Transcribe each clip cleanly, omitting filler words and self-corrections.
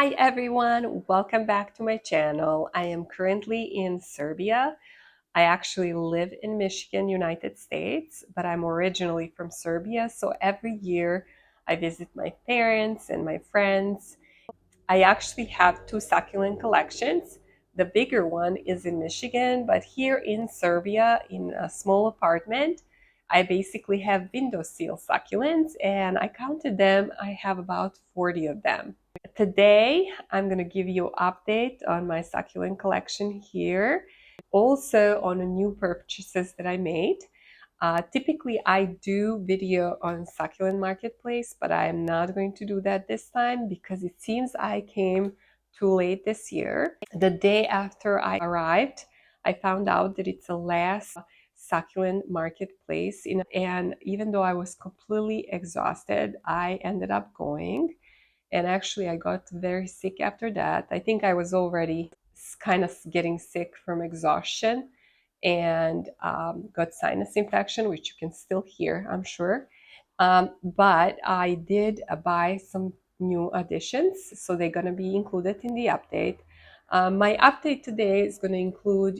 Hi everyone, welcome back to my channel. I am currently in Serbia. I actually live in Michigan, United States, but I'm originally from Serbia, so every year I visit my parents and my friends. I actually have two succulent collections. The bigger one is in Michigan, but here in Serbia, in a small apartment, I basically have windowsill succulents, and I counted them. I have about 40 of them. Today, I'm going to give you an update on my succulent collection here, also on the new purchases that I made. Typically, I do video on succulent marketplace, but I am not going to do that this time because it seems I came too late this year. The day after I arrived, I found out that it's the last succulent marketplace, and even though I was completely exhausted, I ended up going. And actually, I got very sick after that. I think I was already kind of getting sick from exhaustion and got sinus infection, which you can still hear, I'm sure. But I did buy some new additions, so they're going to be included in the update. My update today is going to include,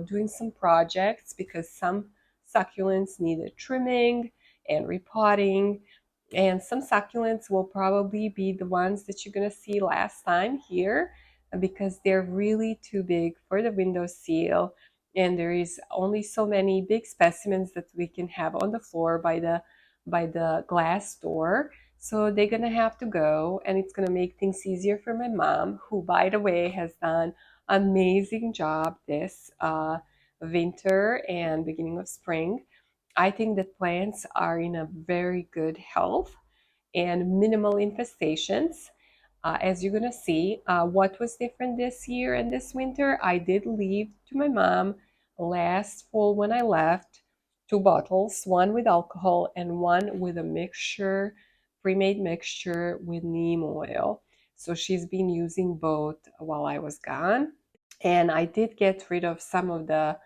doing some projects because some succulents needed trimming and repotting. And some succulents will probably be the ones that you're going to see last time here because they're really too big for the windowsill. And there is only so many big specimens that we can have on the floor by the glass door. So they're going to have to go, and it's going to make things easier for my mom, who, by the way, has done an amazing job this winter and beginning of spring. I think that plants are in a very good health and minimal infestations. As you're gonna see, what was different this year and this winter, I did leave to my mom last fall when I left two bottles, one with alcohol and one with a mixture, pre-made mixture with neem oil. So she's been using both while I was gone. And I did get rid of some of the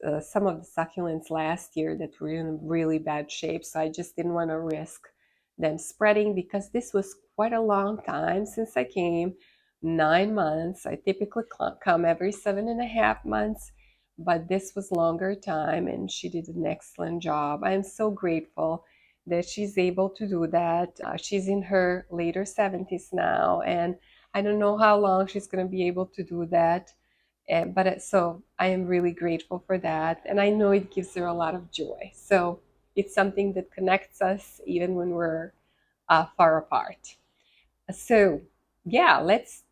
succulents last year that were in really bad shape. So I just didn't want to risk them spreading because this was quite a long time since I came, 9 months. I typically come every 7.5 months, but this was longer time, and she did an excellent job. I'm so grateful that she's able to do that. She's in her later 70s now, and I don't know how long she's going to be able to do that. So I am really grateful for that, and I know it gives her a lot of joy. So it's something that connects us even when we're far apart. So yeah, let's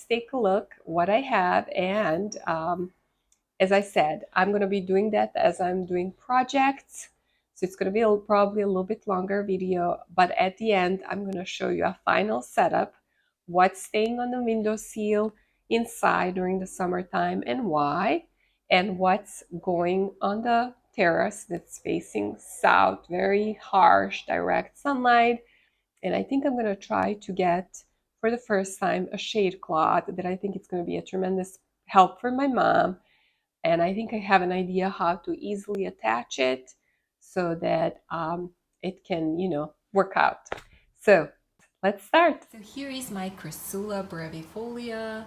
take a look what I have, and as I said, I'm going to be doing that as I'm doing projects. So it's going to be probably a little bit longer video, but at the end, I'm going to show you a final setup, what's staying on the windowsill inside during the summertime and why, and what's going on the terrace that's facing south, very harsh, direct sunlight. And I think I'm going to try to get, for the first time, a shade cloth that I think it's going to be a tremendous help for my mom. And I think I have an idea how to easily attach it so that it can, work out. So let's start. So here is my Crassula brevifolia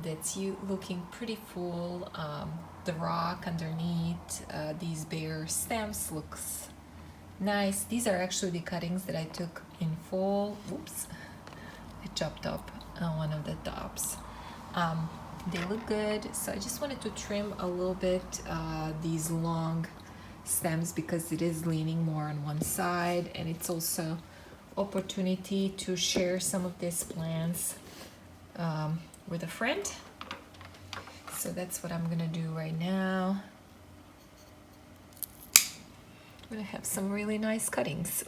that's looking pretty full. The rock underneath these bare stems looks nice. These are actually the cuttings that I took in fall. Oops, I chopped up one of the tops. They look good, so I just wanted to trim a little bit these long stems because it is leaning more on one side, and it's also opportunity to share some of these plants with a friend. So that's what I'm gonna do right now. I'm gonna have some really nice cuttings.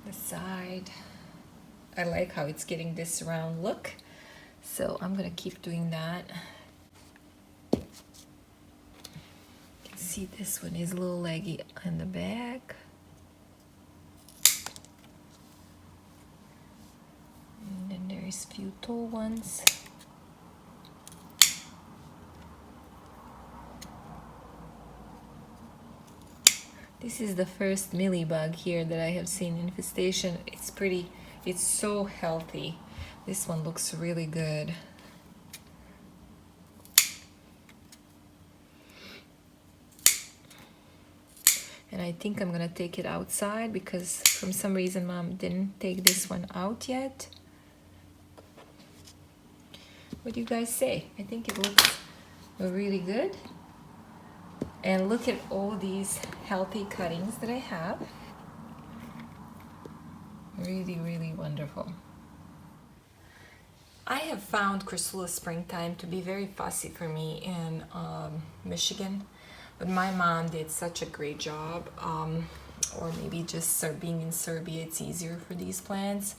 Side. I like how it's getting this round look, so I'm gonna keep doing that. You can see this one is a little leggy on the back. And then there There's few tall ones. This is the first mealybug here that I have seen infestation. It's pretty, it's so healthy. This one looks really good. And I think I'm gonna take it outside because from some reason Mom didn't take this one out yet. What do you guys say? I think it looks really good. And look at all these healthy cuttings that I have. Really, really wonderful. I have found Crassula springtime to be very fussy for me in Michigan, but my mom did such a great job, or maybe just being in Serbia, it's easier for these plants.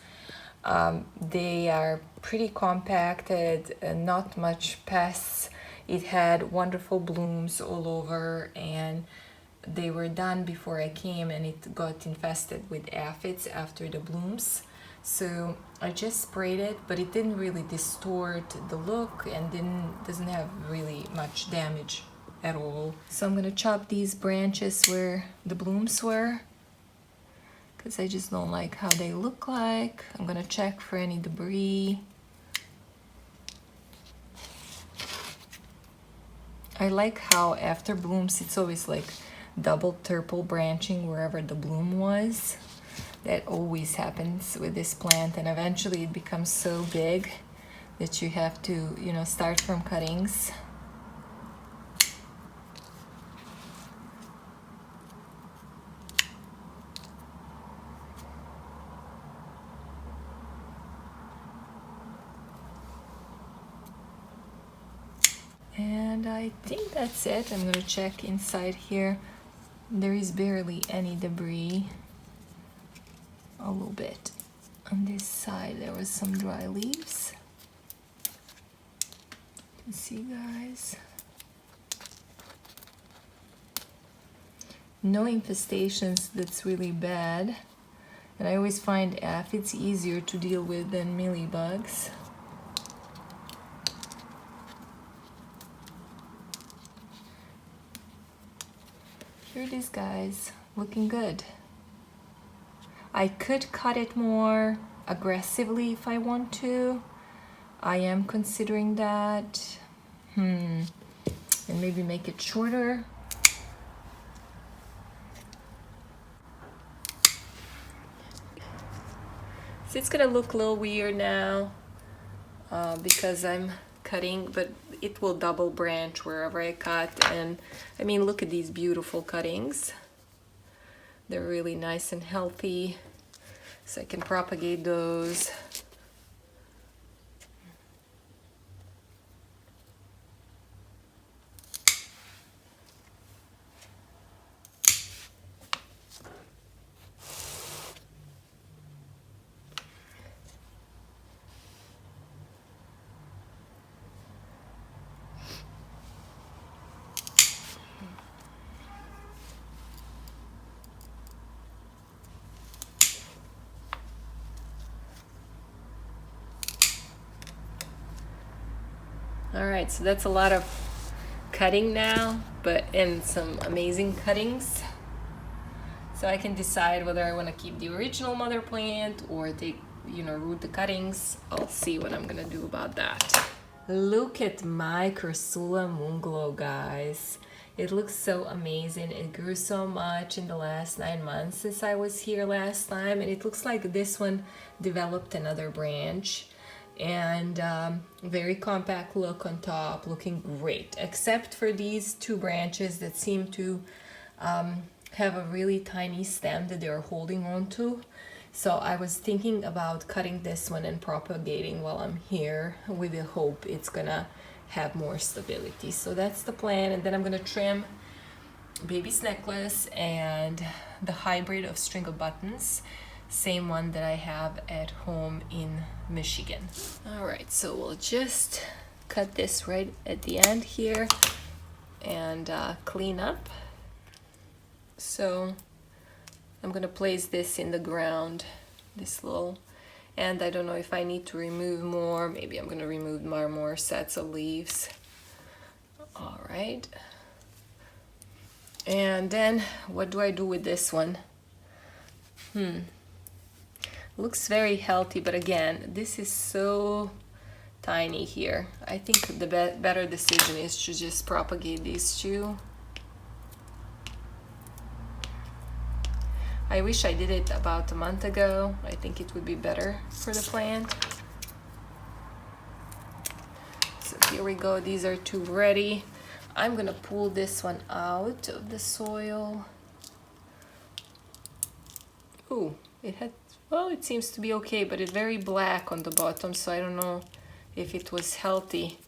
They are pretty compacted, not much pests. It had wonderful blooms all over, and they were done before I came, and it got infested with aphids after the blooms. So I just sprayed it, but it didn't really distort the look and doesn't have really much damage at all. So I'm gonna chop these branches where the blooms were, because I just don't like how they look like. I'm gonna check for any debris. I like how after blooms it's always like double, triple branching wherever the bloom was. That always happens with this plant, and eventually it becomes so big that you have to, you know, start from cuttings. And I think that's it. I'm gonna check inside here. There is barely any debris. A little bit. On this side there was some dry leaves. You can see, guys. No infestations, that's really bad. And I always find aphids easier to deal with than mealybugs. Here it is, guys, looking good. I could cut it more aggressively if I want to. I am considering that. And maybe make it shorter. So it's gonna look a little weird now because I'm cutting, but it will double branch wherever I cut. And I mean, look at these beautiful cuttings. They're really nice and healthy, so I can propagate those. All right, so that's a lot of cutting now, and some amazing cuttings. So I can decide whether I want to keep the original mother plant or take, you know, root the cuttings. I'll see what I'm gonna do about that. Look at my Crassula moonglow, guys. It looks so amazing. It grew so much in the last 9 months since I was here last time, and it looks like this one developed another branch. And very compact look on top, looking great, except for these two branches that seem to have a really tiny stem that they're holding on to. So I was thinking about cutting this one and propagating while I'm here with the hope it's gonna have more stability. So that's the plan. And then I'm gonna trim baby's necklace and the hybrid of string of buttons, same one that I have at home in Michigan. All right, so we'll just cut this right at the end here and clean up. So I'm gonna place this in the ground, this little, And I don't know if I need to remove more. Maybe I'm gonna remove more sets of leaves. All right. And then what do I do with this one? Looks very healthy, but again, this is so tiny here. I think the better decision is to just propagate these two. I wish I did it about a month ago. I think it would be better for the plant. So here we go, these are two ready. I'm gonna pull this one out of the soil. Ooh, well, it seems to be okay, but it's very black on the bottom, so I don't know if it was healthy.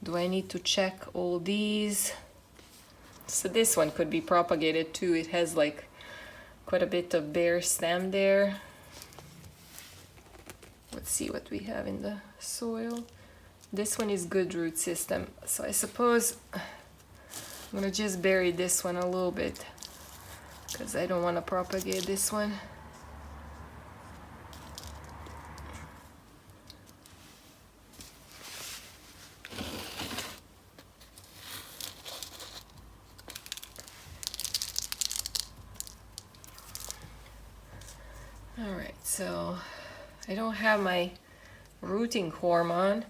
Do I need to check all these? So this one could be propagated too. It has like quite a bit of bare stem there. Let's see what we have in the soil. This one is good root system, so I suppose I'm gonna just bury this one a little bit because I don't want to propagate this one. All right, so I don't have my rooting hormone,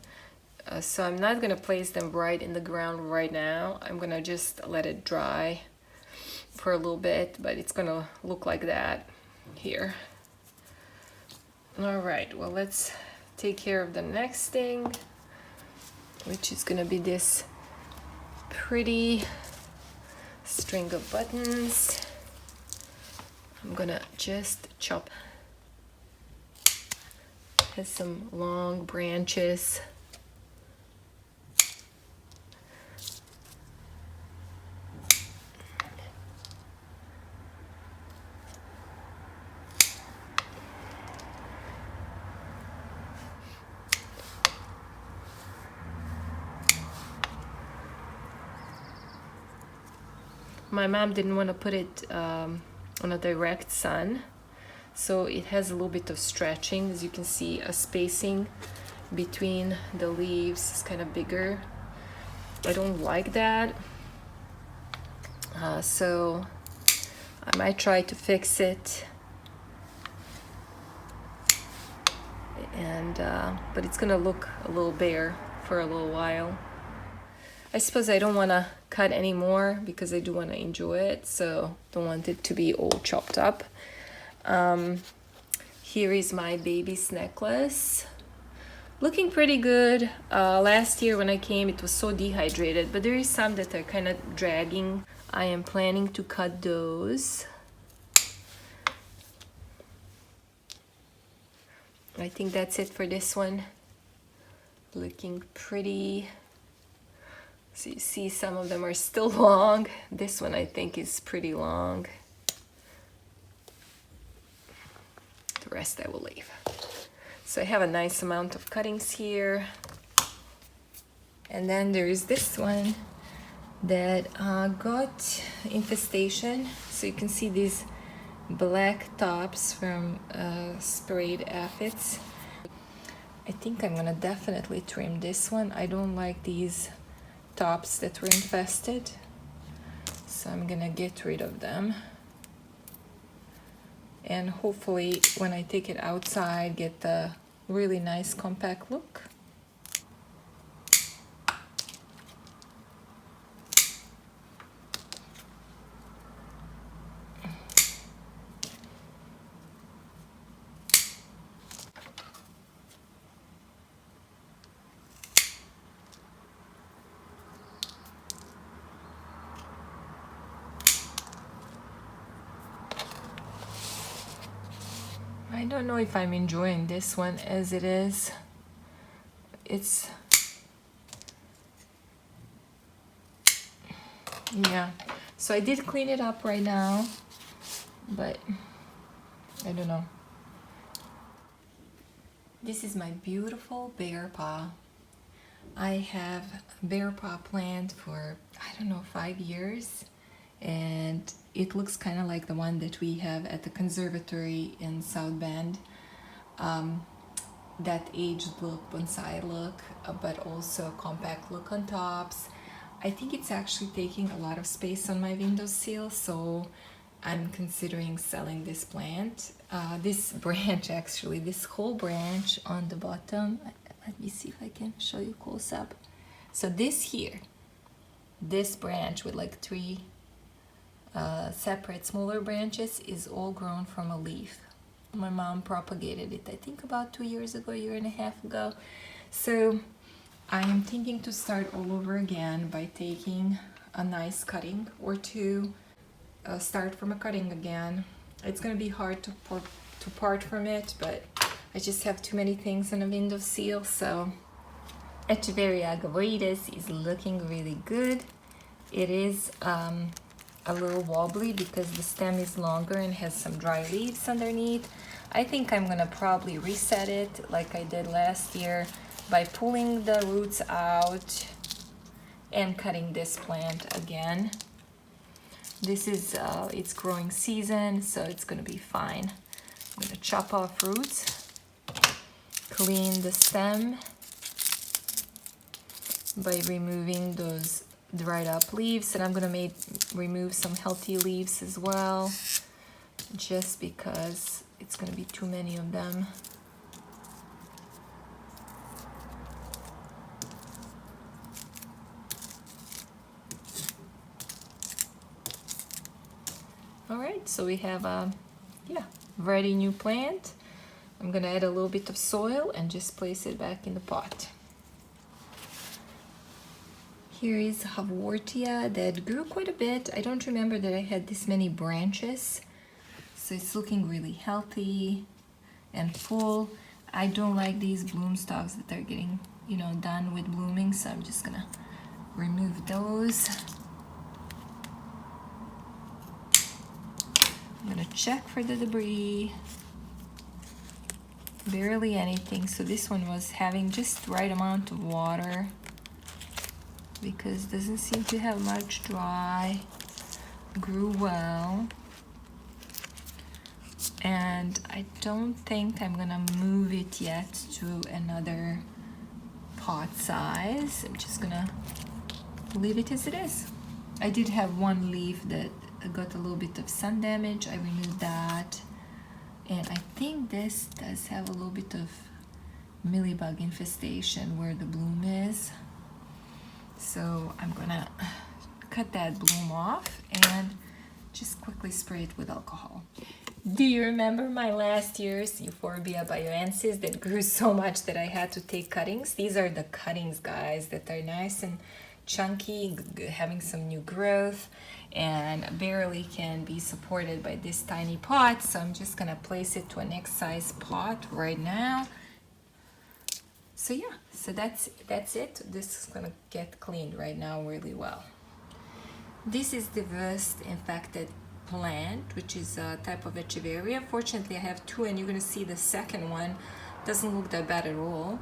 so I'm not gonna place them right in the ground right now. I'm gonna just let it dry for a little bit, but it's gonna look like that here. All right, well, let's take care of the next thing, which is gonna be this pretty string of buttons. I'm gonna just chop. Has some long branches. My mom didn't want to put it on a direct sun, so it has a little bit of stretching. As you can see, a spacing between the leaves is kind of bigger. I don't like that, so I might try to fix it. And but it's gonna look a little bare for a little while. I suppose I don't want to cut anymore because I do want to enjoy it, so don't want it to be all chopped up. Here is my baby's necklace. Looking pretty good. Last year when I came it was so dehydrated, but there is some that are kind of dragging. I am planning to cut those. I think that's it for this one. Looking pretty. So you see some of them are still long. This one I think is pretty long. The rest I will leave. So I have a nice amount of cuttings here. And then there is this one that got infestation. So you can see these black tops from sprayed aphids. I think I'm gonna definitely trim this one. I don't like these tops that were infested, so I'm gonna get rid of them, and hopefully when I take it outside get the really nice compact look. I don't know if I'm enjoying this one as it is. Yeah, so I did clean it up right now, but I don't know. This is my beautiful bear paw. I have a bear paw plant for, I don't know, 5 years, and it looks kind of like the one that we have at the conservatory in South Bend. that aged look, bonsai look, but also a compact look on tops. I think it's actually taking a lot of space on my windowsill, so I'm considering selling this plant. This branch actually, this whole branch on the bottom. Let me see if I can show you close up. So this here, this branch with like three separate smaller branches is all grown from a leaf. My mom propagated it, I think about 2 years ago, a year and a half ago. So I am thinking to start all over again by taking a nice cutting or two, start from a cutting again. It's gonna be hard to part from it, but I just have too many things on a windowsill. So Echeveria agavoides is looking really good. It is a little wobbly because the stem is longer and has some dry leaves underneath. I think I'm gonna probably reset it like I did last year by pulling the roots out and cutting this plant again. This is its growing season, so it's gonna be fine. I'm gonna chop off roots, clean the stem by removing those dried up leaves, and I'm gonna remove some healthy leaves as well, just because it's gonna be too many of them. All right, so we have a ready new plant. I'm gonna add a little bit of soil and just place it back in the pot. Here is Haworthia that grew quite a bit. I don't remember that I had this many branches, so it's looking really healthy and full. I don't like these bloom stalks that are getting, done with blooming, so I'm just gonna remove those. I'm gonna check for the debris. Barely anything, so this one was having just the right amount of water because it doesn't seem to have much dry. Grew well. And I don't think I'm gonna move it yet to another pot size. I'm just gonna leave it as it is. I did have one leaf that got a little bit of sun damage. I removed that. And I think this does have a little bit of mealybug infestation where the bloom is. So I'm gonna cut that bloom off and just quickly spray it with alcohol. Do you remember my last year's Euphorbia bioensis that grew so much that I had to take cuttings? These are the cuttings, guys, that are nice and chunky, having some new growth, and barely can be supported by this tiny pot. So I'm just gonna place it to a next size pot right now. So yeah, so that's it. This is gonna get cleaned right now really well. This is the worst infected plant, which is a type of Echeveria. Fortunately, I have two, and you're gonna see the second one doesn't look that bad at all.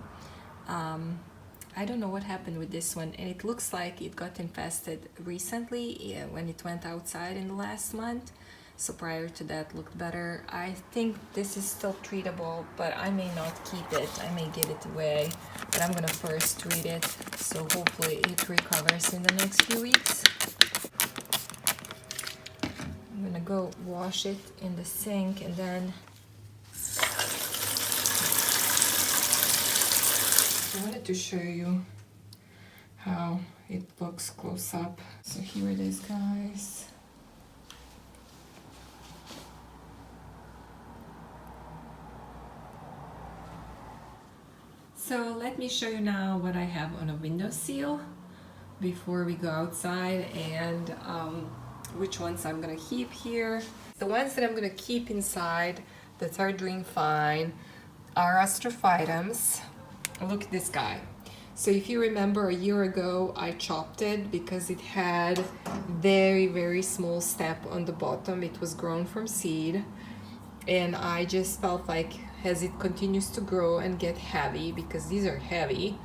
I don't know what happened with this one, and it looks like it got infested recently when it went outside in the last month. So prior to that looked better. I think this is still treatable, but I may not keep it. I may give it away, but I'm gonna first treat it, so hopefully it recovers in the next few weeks. I'm gonna go wash it in the sink, and then I wanted to show you how it looks close up. So here it is, guys. So let me show you now what I have on a windowsill before we go outside, and which ones I'm gonna keep here. The ones that I'm gonna keep inside that are doing fine are astrophytums. Look at this guy. So if you remember, a year ago I chopped it because it had very, very small step on the bottom. It was grown from seed, and I just felt like as it continues to grow and get heavy, because these are heavy,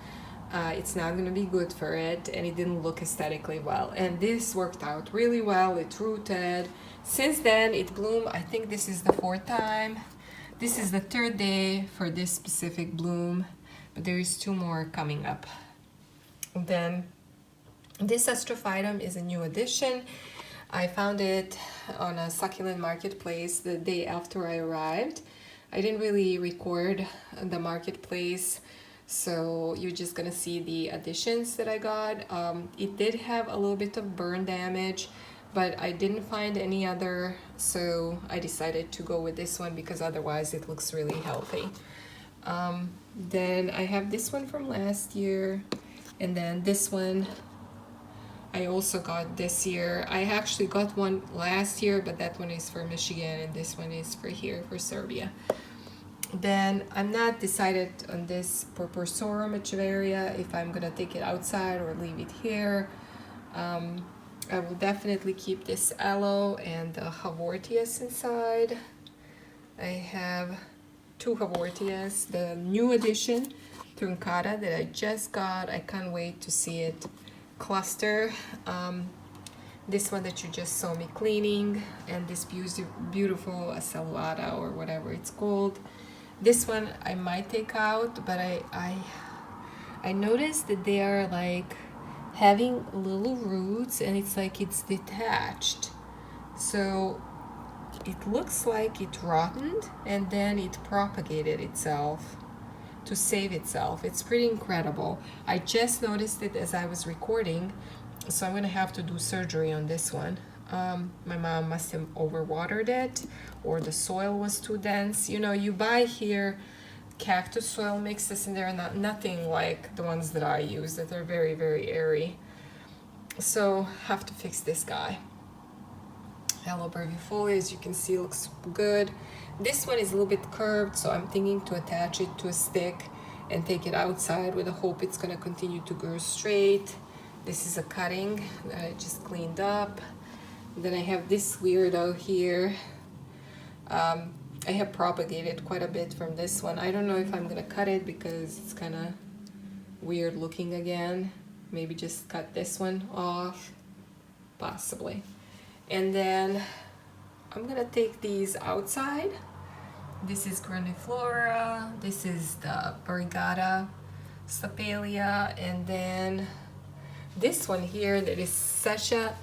it's not going to be good for it, and it didn't look aesthetically well. And this worked out really well. It rooted. Since then it bloomed. I think this is the fourth time This is the third day for this specific bloom, but there is 2 more coming up. And then this astrophytum is a new addition. I found it on a succulent marketplace the day after I arrived. I didn't really record the marketplace, so you're just gonna see the additions that I got. It did have a little bit of burn damage, but I didn't find any other, so I decided to go with this one because otherwise it looks really healthy. Then I have this one from last year, and then this one I also got this year. I actually got one last year, but that one is for Michigan, and this one is for here, for Serbia. Then I'm not decided on this Purpurorum echeveria, if I'm gonna take it outside or leave it here. I will definitely keep this aloe and the Hawortius inside. I have 2 Hawortius, the new addition, Truncata, that I just got. I can't wait to see it cluster. This one that you just saw me cleaning, and this beautiful Acellata or whatever it's called. This one I might take out, but I noticed that they are like having little roots, and it's like it's detached. So it looks like it rotted and then it propagated itself to save itself. It's pretty incredible. I just noticed it as I was recording, so I'm gonna have to do surgery on this one. My mom must have overwatered it, or the soil was too dense. You know, you buy here cactus soil mixes, and they're nothing like the ones that I use, that are very, very airy. So have to fix this guy. Hello brevifolia, as you can see, looks good. This one is a little bit curved, so I'm thinking to attach it to a stick and take it outside with the hope it's gonna continue to grow straight. This is a cutting that I just cleaned up. Then I have this weirdo here. I have propagated quite a bit from this one. I don't know if I'm gonna cut it because it's kind of weird looking again. Maybe just cut this one off, possibly. And then I'm gonna take these outside. This is grandiflora, this is the variegata stapelia, and then this one here that is such a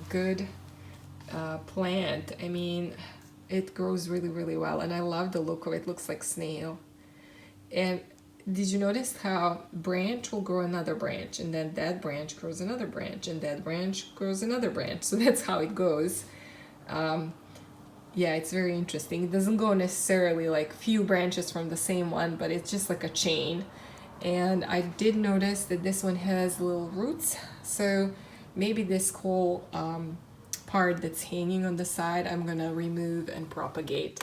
good plant. I mean, it grows really, really well, and I love the look of it. It looks like snail. And did you notice how branch will grow another branch, and then that branch grows another branch, and that branch grows another branch? So that's how it goes. Yeah, it's very interesting. It doesn't go necessarily like few branches from the same one, but it's just like a chain. And I did notice that this one has little roots, so maybe this whole part that's hanging on the side I'm gonna remove and propagate.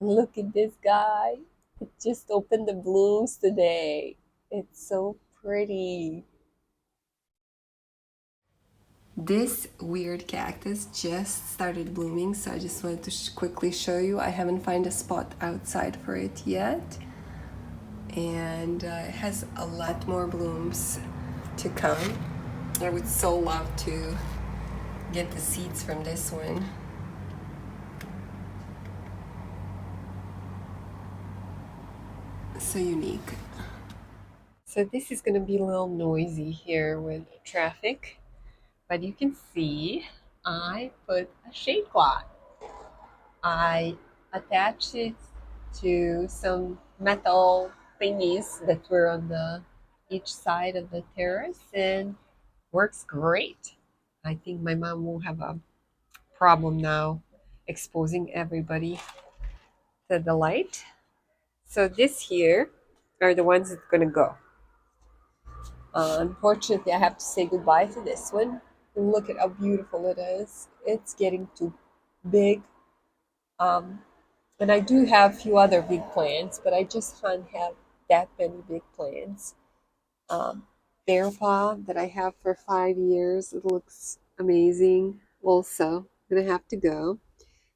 Look at this guy. It just opened the blooms today. It's so pretty. This weird cactus just started blooming, so I just wanted to quickly show you. I haven't found a spot outside for it yet, and it has a lot more blooms to come. I would so love to get the seeds from this one. So unique. So this is going to be a little noisy here with traffic, but you can see I put a shade cloth. I attached it to some metal thingies that were on the each side of the terrace, and works great. I think my mom won't have a problem now exposing everybody to the light. So this here are the ones that's gonna go. Unfortunately, I have to say goodbye to this one. And look at how beautiful it is. It's getting too big. Um, and I do have a few other big plants, but I just can't have that many big plants. Bear paw that I have for 5 years. It looks amazing. Also, gonna have to go.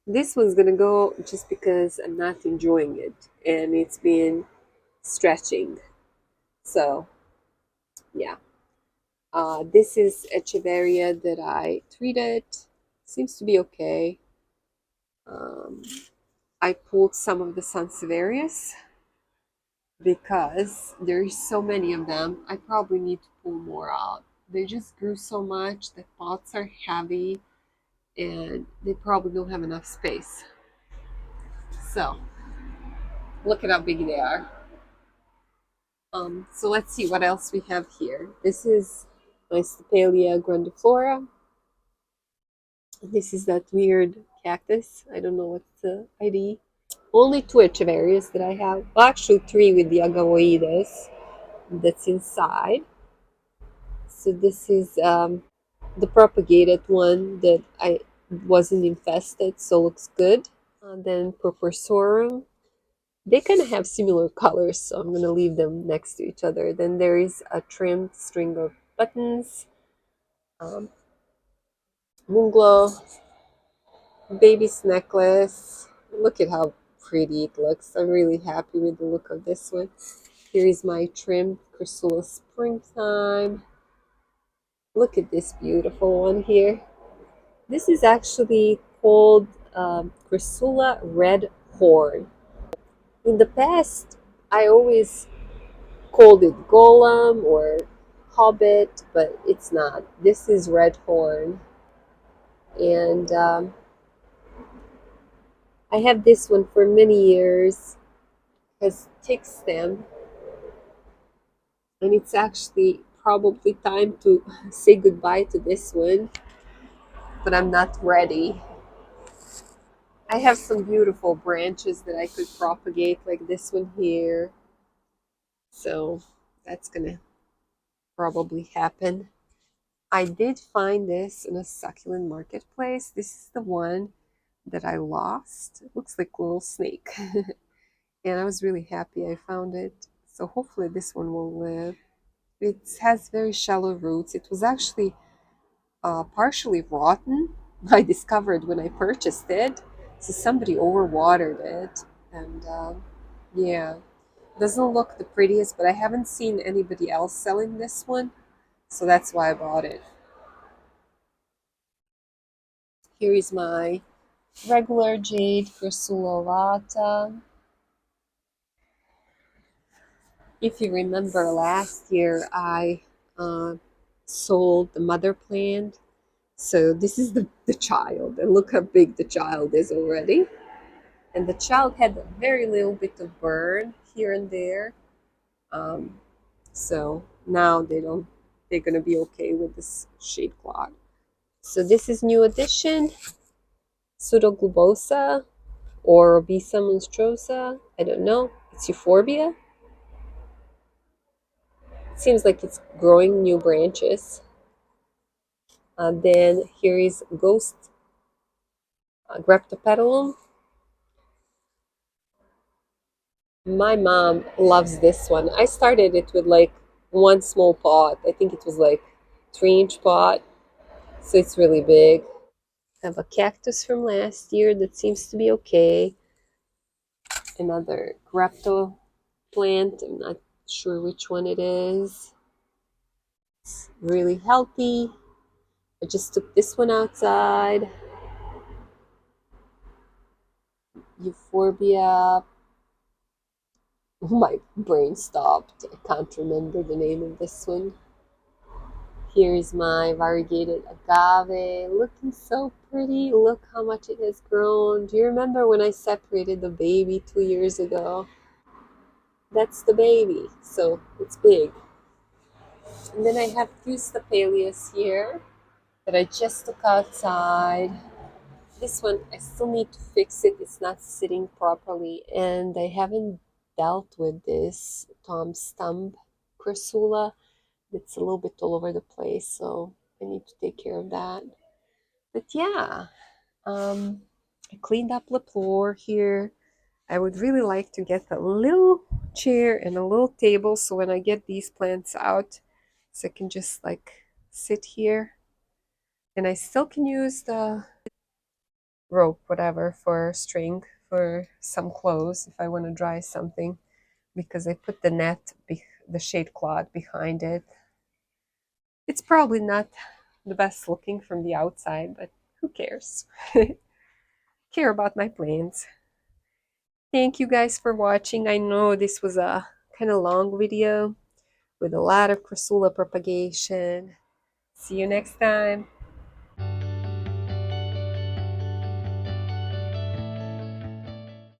This one's gonna go just because I'm not enjoying it, and it's been stretching. So, yeah. This is Echeveria that I treated. Seems to be okay. Um, I pulled some of the Sansevierias because there's so many of them. I probably need to pull more out. They just grew so much. The pots are heavy and they probably don't have enough space. So look at how big they are. So let's see what else we have here. This is my stapelia grandiflora. This is that weird cactus. I don't know what's the ID. Only two Echeverias that I have. Well, actually three with the agavoides that's inside. So this is the propagated one that I wasn't infested, so looks good. Then purpursorum. They kind of have similar colors, so I'm gonna leave them next to each other. Then there is a trimmed string of buttons, um, moonglow, baby's necklace. Look at how pretty it looks. I'm really happy with the look of this one. Here is my trimmed Crassula springtime. Look at this beautiful one here. This is actually called Crassula red horn. In the past, I always called it golem or hobbit, but it's not. This is red horn. And I have this one for many years. It has thick stem. And it's actually probably time to say goodbye to this one, but I'm not ready. I have some beautiful branches that I could propagate, like this one here. So that's gonna probably happen. I did find this in a succulent marketplace. This is the one that I lost. It looks like a little snake. And I was really happy I found it. So hopefully this one will live. It has very shallow roots. It was actually partially rotten. I discovered when I purchased it. So somebody overwatered it. And yeah, doesn't look the prettiest, but I haven't seen anybody else selling this one. So that's why I bought it. Here is my regular jade Crassula. If you remember last year, I uh, sold the mother plant. So this is the child, and look how big the child is already. And the child had a very little bit of burn here and there. Um, so now they're gonna be okay with this shade cloth. So this is new addition, Pseudoglobosa or Obesa monstrosa. I don't know. It's euphorbia. It seems like it's growing new branches. Then here is Ghost Graptopetalum. My mom loves this one. I started it with like one small pot. I think it was like 3-inch pot. So it's really big. I have a cactus from last year that seems to be okay. Another grapto plant. I'm not sure which one it is. It's really healthy. I just took this one outside. Euphorbia. My brain stopped. I can't remember the name of this one. Here's my variegated agave, looking so pretty. Look how much it has grown. Do you remember when I separated the baby 2 years ago? That's the baby, so it's big. And then I have two stapelias here that I just took outside. This one, I still need to fix it. It's not sitting properly, and I haven't dealt with this Tom Stump Crassula. It's a little bit all over the place, so I need to take care of that. But yeah, I cleaned up the floor here. I would really like to get a little chair and a little table so when I get these plants out, so I can just like sit here. And I still can use the rope, whatever, for string for some clothes if I want to dry something because I put the the shade cloth behind it. It's probably not the best looking from the outside, but who cares? Care about my plants. Thank you guys for watching. I know this was a kind of long video with a lot of Crassula propagation. See you next time.